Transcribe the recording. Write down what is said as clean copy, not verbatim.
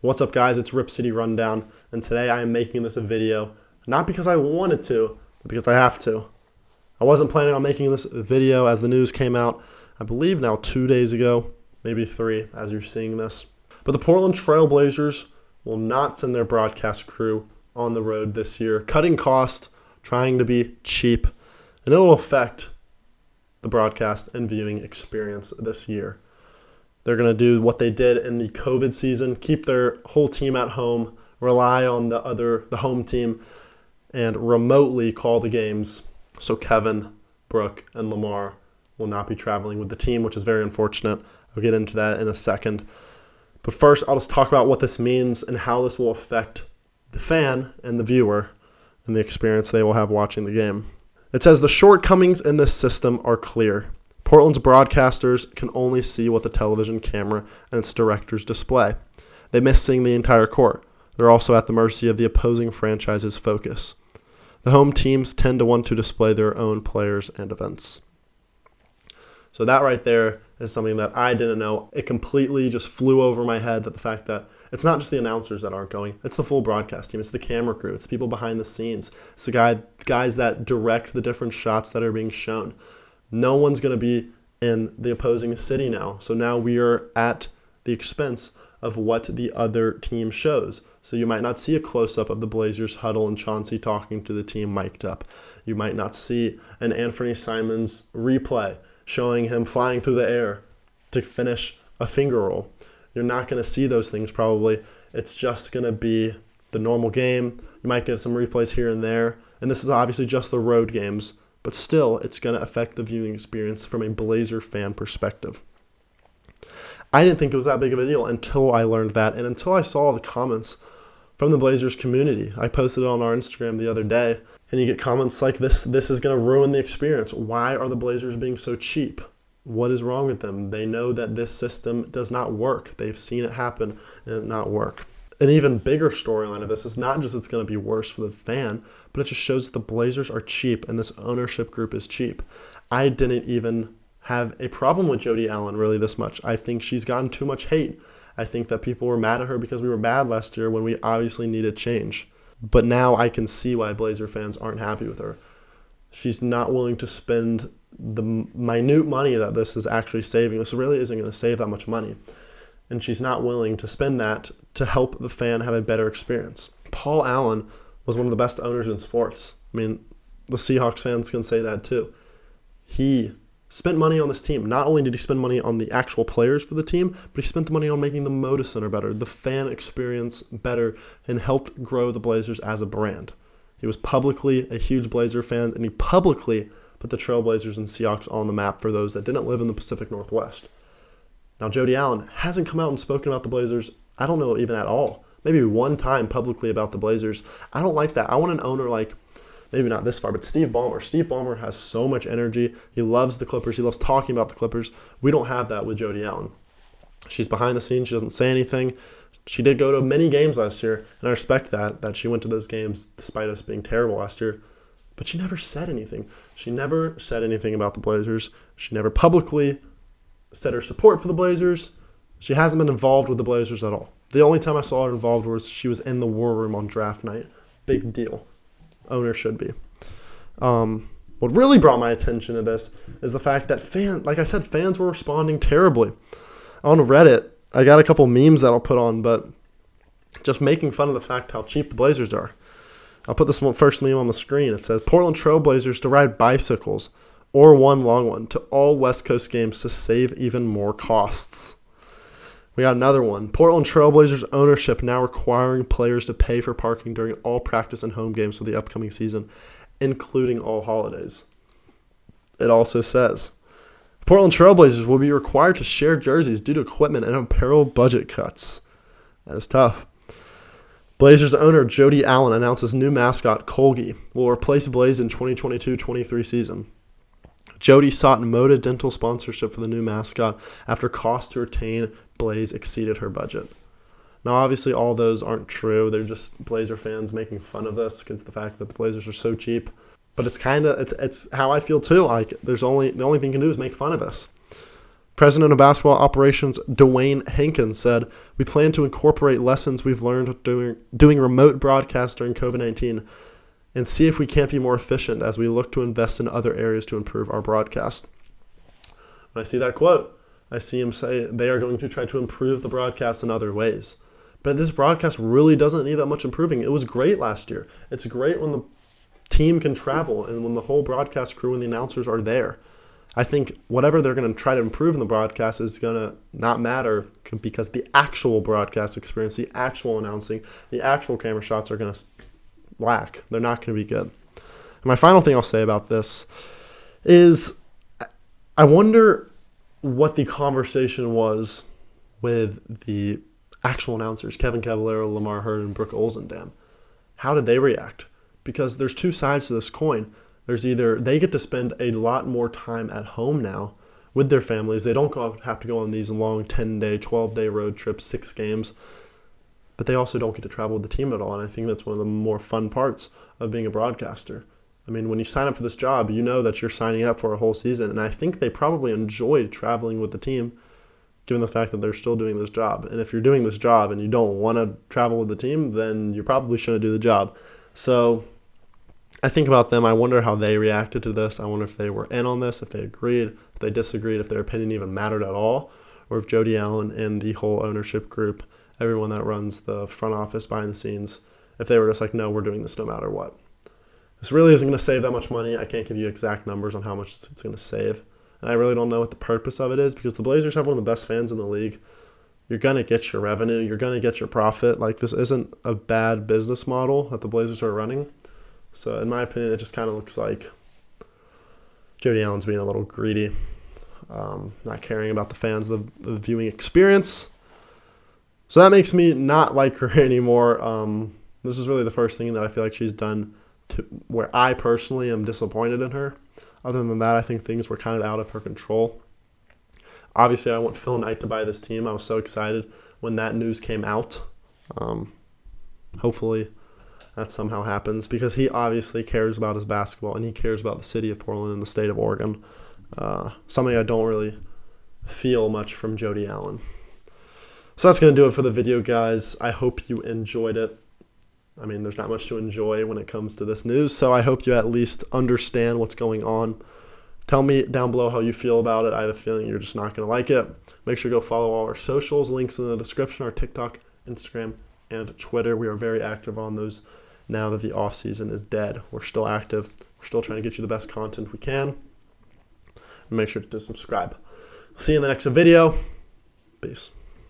What's up, guys? It's Rip City Rundown, and today I am making this a video, not because I wanted to, but because I have to. I wasn't planning on making this video as the news came out, I believe now 2 days ago, maybe 3 as you're seeing this. But the Portland Trail Blazers will not send their broadcast crew on the road this year, cutting costs, trying to be cheap, and it will affect the broadcast and viewing experience this year. They're going to do what they did in the COVID season, keep their whole team at home, rely on the home team, and remotely call the games. So Kevin, Brooke, and Lamar will not be traveling with the team, which is very unfortunate. I'll get into that in a second. But first, I'll just talk about what this means and how this will affect the fan and the viewer and the experience they will have watching the game. It says the shortcomings in this system are clear. Portland's broadcasters can only see what the television camera and its directors display. They miss seeing the entire court. They're also at the mercy of the opposing franchise's focus. The home teams tend to want to display their own players and events. So that right there is something that I didn't know. It completely just flew over my head, that the fact that it's not just the announcers that aren't going. It's the full broadcast team. It's the camera crew. It's the people behind the scenes. It's the guys that direct the different shots that are being shown. No one's going to be in the opposing city now. So now we are at the expense of what the other team shows. So you might not see a close-up of the Blazers huddle and Chauncey talking to the team mic'd up. You might not see an Anthony Simons replay showing him flying through the air to finish a finger roll. You're not going to see those things probably. It's just going to be the normal game. You might get some replays here and there. And this is obviously just the road games. But still, it's going to affect the viewing experience from a Blazer fan perspective. I didn't think it was that big of a deal until I learned that, and until I saw the comments from the Blazers community. I posted it on our Instagram the other day, and you get comments like this is going to ruin the experience. Why are the Blazers being so cheap? What is wrong with them? They know that this system does not work. They've seen it happen and it not work. An even bigger storyline of this is not just it's going to be worse for the fan, but it just shows that the Blazers are cheap and this ownership group is cheap. I didn't even have a problem with Jody Allen really this much. I think she's gotten too much hate. I think that people were mad at her because we were bad last year when we obviously needed change. But now I can see why Blazer fans aren't happy with her. She's not willing to spend the minute money that this is actually saving. This really isn't going to save that much money. And she's not willing to spend that to help the fan have a better experience. Paul Allen was one of the best owners in sports. I mean, the Seahawks fans can say that too. He spent money on this team. Not only did he spend money on the actual players for the team, but he spent the money on making the Moda Center better, the fan experience better, and helped grow the Blazers as a brand. He was publicly a huge Blazer fan, and he publicly put the Trailblazers and Seahawks on the map for those that didn't live in the Pacific Northwest. Now, Jody Allen hasn't come out and spoken about the Blazers, I don't know, even at all. Maybe one time publicly about the Blazers. I don't like that. I want an owner like, maybe not this far, but Steve Ballmer. Steve Ballmer has so much energy. He loves the Clippers. He loves talking about the Clippers. We don't have that with Jody Allen. She's behind the scenes. She doesn't say anything. She did go to many games last year, and I respect that she went to those games despite us being terrible last year. But she never said anything. She never said anything about the Blazers. She never publicly said her support for the Blazers. She hasn't been involved with the Blazers at all. The only time I saw her involved was she was in the war room on draft night. Big deal. Owner should be. What really brought my attention to this is the fact that fans were responding terribly. On Reddit, I got a couple memes that I'll put on, but just making fun of the fact how cheap the Blazers are. I'll put this first meme on the screen. It says, Portland Trail Blazers to ride bicycles or one long one to all West Coast games to save even more costs. We got another one. Portland Trail Blazers ownership now requiring players to pay for parking during all practice and home games for the upcoming season, including all holidays. It also says, Portland Trail Blazers will be required to share jerseys due to equipment and apparel budget cuts. That is tough. Blazers owner Jody Allen announces new mascot Colgie will replace Blaze in 2022-23 season. Jody sought Moda Dental sponsorship for the new mascot after costs to retain Blaze exceeded her budget. Now, obviously, all those aren't true. They're just Blazer fans making fun of this because the fact that the Blazers are so cheap. But it's how I feel too. Like the only thing you can do is make fun of this. President of Basketball Operations Dwayne Hankins said, "We plan to incorporate lessons we've learned doing remote broadcasts during COVID-19 and see if we can't be more efficient as we look to invest in other areas to improve our broadcast." When I see that quote, I see him say they are going to try to improve the broadcast in other ways. But this broadcast really doesn't need that much improving. It was great last year. It's great when the team can travel and when the whole broadcast crew and the announcers are there. I think whatever they're going to try to improve in the broadcast is going to not matter because the actual broadcast experience, the actual announcing, the actual camera shots are going to lack. They're not going to be good. And my final thing I'll say about this is I wonder what the conversation was with the actual announcers, Kevin Cavallero, Lamar Hurd, and Brooke Olzendam. How did they react? Because there's two sides to this coin. There's either they get to spend a lot more time at home now with their families. They don't have to go on these long 10-day, 12-day road trips, 6 games. But they also don't get to travel with the team at all. And I think that's one of the more fun parts of being a broadcaster. I mean, when you sign up for this job, you know that you're signing up for a whole season. And I think they probably enjoyed traveling with the team, given the fact that they're still doing this job. And if you're doing this job and you don't want to travel with the team, then you probably shouldn't do the job. So I think about them. I wonder how they reacted to this. I wonder if they were in on this, if they agreed, if they disagreed, if their opinion even mattered at all, or if Jody Allen and the whole ownership group, everyone that runs the front office behind the scenes, if they were just like, no, we're doing this no matter what. This really isn't going to save that much money. I can't give you exact numbers on how much it's going to save. And I really don't know what the purpose of it is because the Blazers have one of the best fans in the league. You're going to get your revenue. You're going to get your profit. Like, this isn't a bad business model that the Blazers are running. So in my opinion, it just kind of looks like Jody Allen's being a little greedy, not caring about the fans, the viewing experience. So that makes me not like her anymore. This is really the first thing that I feel like she's done where I personally am disappointed in her. Other than that, I think things were kind of out of her control. Obviously, I want Phil Knight to buy this team. I was so excited when that news came out. Hopefully that somehow happens because he obviously cares about his basketball and he cares about the city of Portland and the state of Oregon. Something I don't really feel much from Jody Allen. So that's going to do it for the video, guys. I hope you enjoyed it. I mean, there's not much to enjoy when it comes to this news, so I hope you at least understand what's going on. Tell me down below how you feel about it. I have a feeling you're just not going to like it. Make sure to go follow all our socials. Links in the description, our TikTok, Instagram, and Twitter. We are very active on those now that the off-season is dead. We're still active. We're still trying to get you the best content we can. And make sure to subscribe. See you in the next video. Peace.